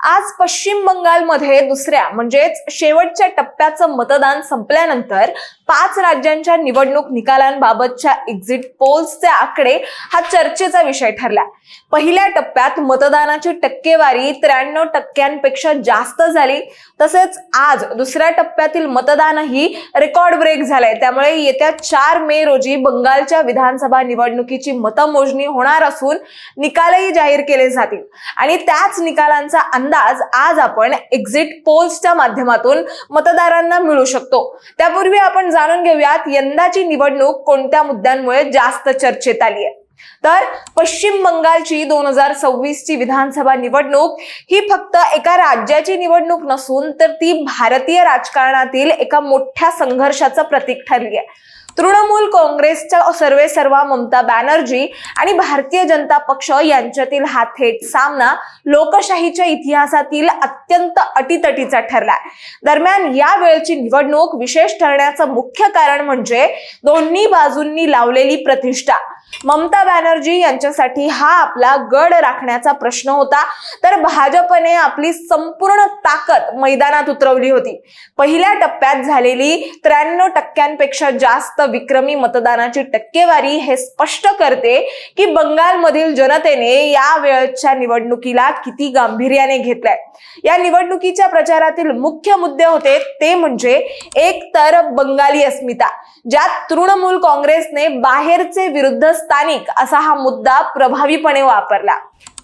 आज पश्चिम बंगालमध्ये दुसऱ्या म्हणजेच शेवटच्या टप्प्याचं मतदान संपल्यानंतर 5 राज्यांच्या निवडणूक निकालांबाबतच्या एक्झिट पोल्सचे आकडे हा चर्चेचा विषय ठरला। पहिल्या टप्प्यात मतदानाची टक्केवारी 93% जास्त झाली। तसेच आज दुसऱ्या टप्प्यातील मतदानही रेकॉर्ड ब्रेक झालंय। त्यामुळे येत्या 4 मे रोजी बंगालच्या विधानसभा निवडणुकीची मतमोजणी होणार असून निकालही जाहीर केले जातील आणि त्याच निकालांचा अंदाज आज आपण एक्झिट पोल्सच्या माध्यमातून मतदारांना मिळू शकतो। त्यापूर्वी आपण जाणून घेऊयात यंदाची निवडणूक कोणत्या मुद्द्यांमुळे जास्त चर्चेत आली आहे। तर पश्चिम बंगालची 2026 ची विधानसभा निवडणूक ही फक्त एका राज्याची निवडणूक नसून तर ती भारतीय राजकारणातील एका मोठ्या संघर्षाचं प्रतीक ठरली आहे। तृणमूल काँग्रेसच्या सर्वेसर्वा ममता बॅनर्जी आणि भारतीय जनता पक्ष यांच्यातील हा थेट सामना लोकशाहीच्या इतिहासातील अत्यंत अटीतटीचा ठरला। दरम्यान या वेळची निवडणूक विशेष ठरण्याचं मुख्य कारण म्हणजे दोन्ही बाजूंनी लावलेली प्रतिष्ठा। ममता बॅनर्जी यांच्यासाठी हा आपला गड राखण्याचा प्रश्न होता, तर भाजपने आपली संपूर्ण ताकद मैदानात उतरवली होती। पहिल्या टप्प्यात झालेली 93% जास्त विक्रमी मतदानाची टक्केवारी हे स्पष्ट करते की बंगालमधील जनतेने या वेळच्या निवडणुकीला किती गांभीर्याने घेतलाय। या निवडणुकीच्या प्रचारातील मुख्य मुद्दे होते ते म्हणजे एक तर बंगाली अस्मिता, ज्यात तृणमूल काँग्रेसने बाहेरचे विरुद्ध स्थानिक असा हा मुद्दा प्रभावीपणे वापरला।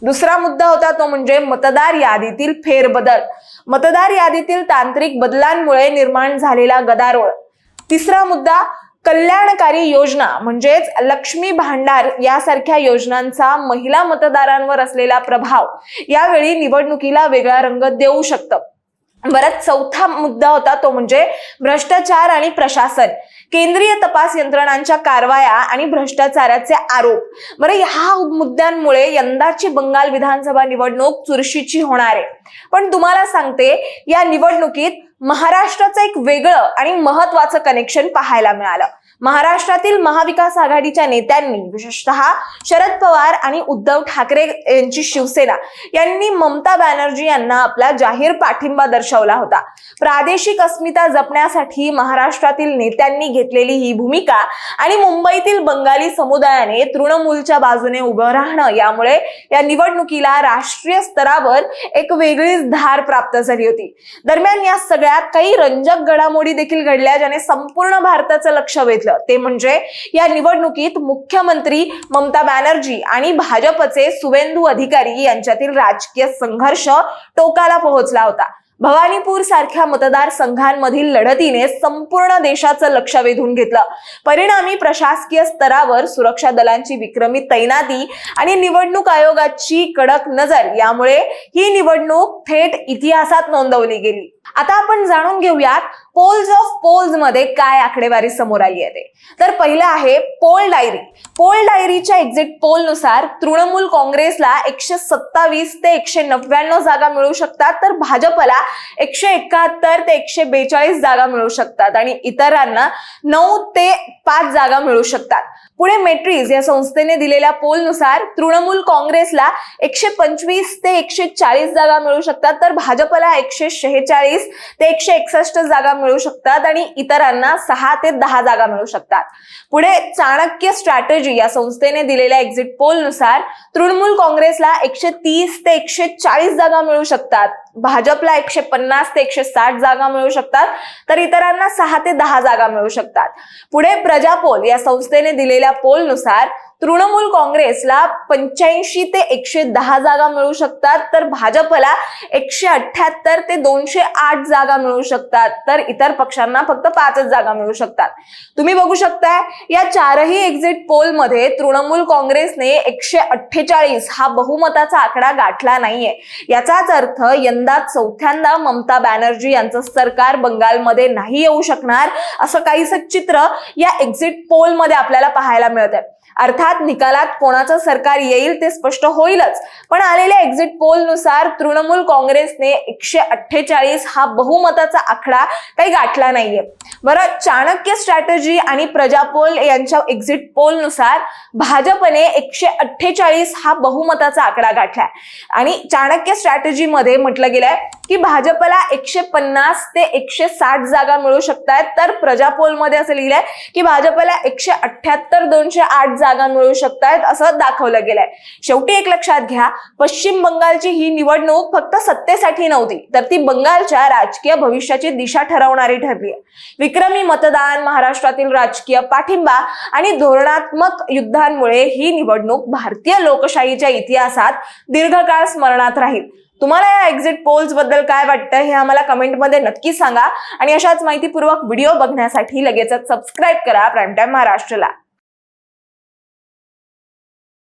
दुसरा मुद्दा होता तो म्हणजे मतदार यादीतील फेरबदल, मतदार यादीतील तांत्रिक बदलांमुळे निर्माण झालेला गदारोळ। तिसरा मुद्दा कल्याणकारी योजना म्हणजेच लक्ष्मी भांडार यासारख्या योजनांचा महिला मतदारांवर असलेला प्रभाव यावेळी निवडणुकीला वेगळा रंग देऊ शकतं। बरं, चौथा मुद्दा होता तो म्हणजे भ्रष्टाचार आणि प्रशासन, केंद्रीय तपास यंत्रणांच्या कारवाया आणि भ्रष्टाचाराचे आरोप। बरं, ह्या मुद्द्यांमुळे यंदाची बंगाल विधानसभा निवडणूक चुरशीची होणार आहे। पण तुम्हाला सांगते, या निवडणुकीत महाराष्ट्राचं एक वेगळं आणि महत्त्वाचं कनेक्शन पाहायला मिळालं। महाराष्ट्रातील महाविकास आघाडीच्या नेत्यांनी, विशेषतः शरद पवार आणि उद्धव ठाकरे यांची शिवसेना यांनी ममता बॅनर्जी यांना आपला जाहीर पाठिंबा दर्शवला होता। प्रादेशिक अस्मिता जपण्यासाठी महाराष्ट्रातील नेत्यांनी घेतलेली ही भूमिका आणि मुंबईतील बंगाली समुदायाने तृणमूलच्या बाजूने उभं राहणं यामुळे या निवडणुकीला राष्ट्रीय स्तरावर एक वेगळीच धार प्राप्त झाली होती। दरम्यान या सगळ्यात काही रंजक घडामोडी देखील घडल्या ज्याने संपूर्ण भारताचं लक्ष वेधलं। ते म्हणजे या निवडणुकीत मुख्यमंत्री ममता बॅनर्जी आणि भाजपचे सुवेंदू अधिकारी यांच्यातील राजकीय संघर्ष टोकाला पोहोचला होता। भवानीपूर सारख्या मतदारसंघांमधील लढतीने संपूर्ण देशाचं लक्ष वेधून घेतलं। परिणामी प्रशासकीय स्तरावर सुरक्षा दलांची विक्रमी तैनाती आणि निवडणूक आयोगाची कडक नजर यामुळे ही निवडणूक थेट इतिहासात नोंदवली गेली। आता आपण जाणून घेऊयात पोल्स ऑफ पोल्स मध्ये काय आकडेवारी समोर आली आहे ते। तर पहिलं आहे पोल डायरी। पोल डायरीच्या एक्झिट पोल नुसार तृणमूल काँग्रेसला 127 ते 199 जागा मिळू शकतात, तर भाजपला 171 ते 142 जागा मिळू शकतात आणि इतरांना 9 ते 5 जागा मिळू शकतात। पुढे मेट्रिक्स या संस्थेने दिलेल्या पोल नुसार तृणमूल काँग्रेसला 125 ते 140 जागा मिळू शकतात, तर भाजपला 146 ते 161 जागा मिळू शकतात आणि इतरांना 6 ते 10 जागा मिळू शकतात। पुढे चाणक्य स्ट्रॅटेजी या संस्थेने दिलेल्या एक्झिट पोल नुसार तृणमूल काँग्रेसला 130 ते 140 जागा मिळू शकतात, भाजपला 150 ते 160 जागा मिळू शकतात, तर इतरांना 6 ते 10 जागा मिळू शकतात। पुढे प्रजापोल या संस्थेने दिलेल्या पोल नुसार तृणमूल काँग्रेसला 85 ते 110 जागा मिळू शकतात, तर भाजपला 178 ते 208 जागा मिळू शकतात, तर इतर पक्षांना फक्त 5 जागा मिळू शकतात। तुम्ही बघू शकताय या चारही एक्झिट पोल मध्ये तृणमूल काँग्रेसने 148 हा बहुमताचा आकडा गाठला नाहीये। याचाच अर्थ यंदा चौथ्यांदा ममता बॅनर्जी यांचं सरकार बंगालमध्ये नाही येऊ शकणार असं काहीसं चित्र या एक्झिट पोल मध्ये आपल्याला पाहायला मिळत आहे। अर्थात निकालात कोणाचं सरकार येईल ते स्पष्ट होईलच, पण आलेल्या एक्झिट पोल नुसार तृणमूल काँग्रेसने 148 हा बहुमताचा आकडा काही गाठला नाहीये. बरं, चाणक्य स्ट्रॅटेजी आणि प्रजापोल यांच्या एक्झिट पोल नुसार भाजपने 148 हा बहुमताचा आकडा गाठलाय आणि चाणक्य स्ट्रॅटेजी मध्ये म्हटलं गेलंय की भाजपला 150 ते 160 जागा मिळू शकतात, तर प्रजापोल मध्ये असं लिहिलंय की भाजपला 178-208 जागा मिळू शकतात असं दाखवलं गेलंय. शेवटी एक लक्षात घ्या, पश्चिम बंगालची ही निवडणूक फक्त सत्तेसाठी नव्हती, तर ती बंगालच्या राजकीय भविष्याची दिशा ठरवणारी ठरली आहे. विक्रमी मतदान, महाराष्ट्रातील राजकीय पाठिंबा आणि धोरणात्मक युद्धांमुळे ही निवडणूक भारतीय लोकशाहीच्या इतिहासात दीर्घकाळ स्मरणात राहील. तुम्हाला या एक्झिट पोल्स बद्दल काय वाटतं हे आम्हाला कमेंटमध्ये नक्की सांगा आणि अशाच माहितीपूर्वक व्हिडिओ बघण्यासाठी लगेचच सबस्क्राईब करा प्राईम टाइम महाराष्ट्रला.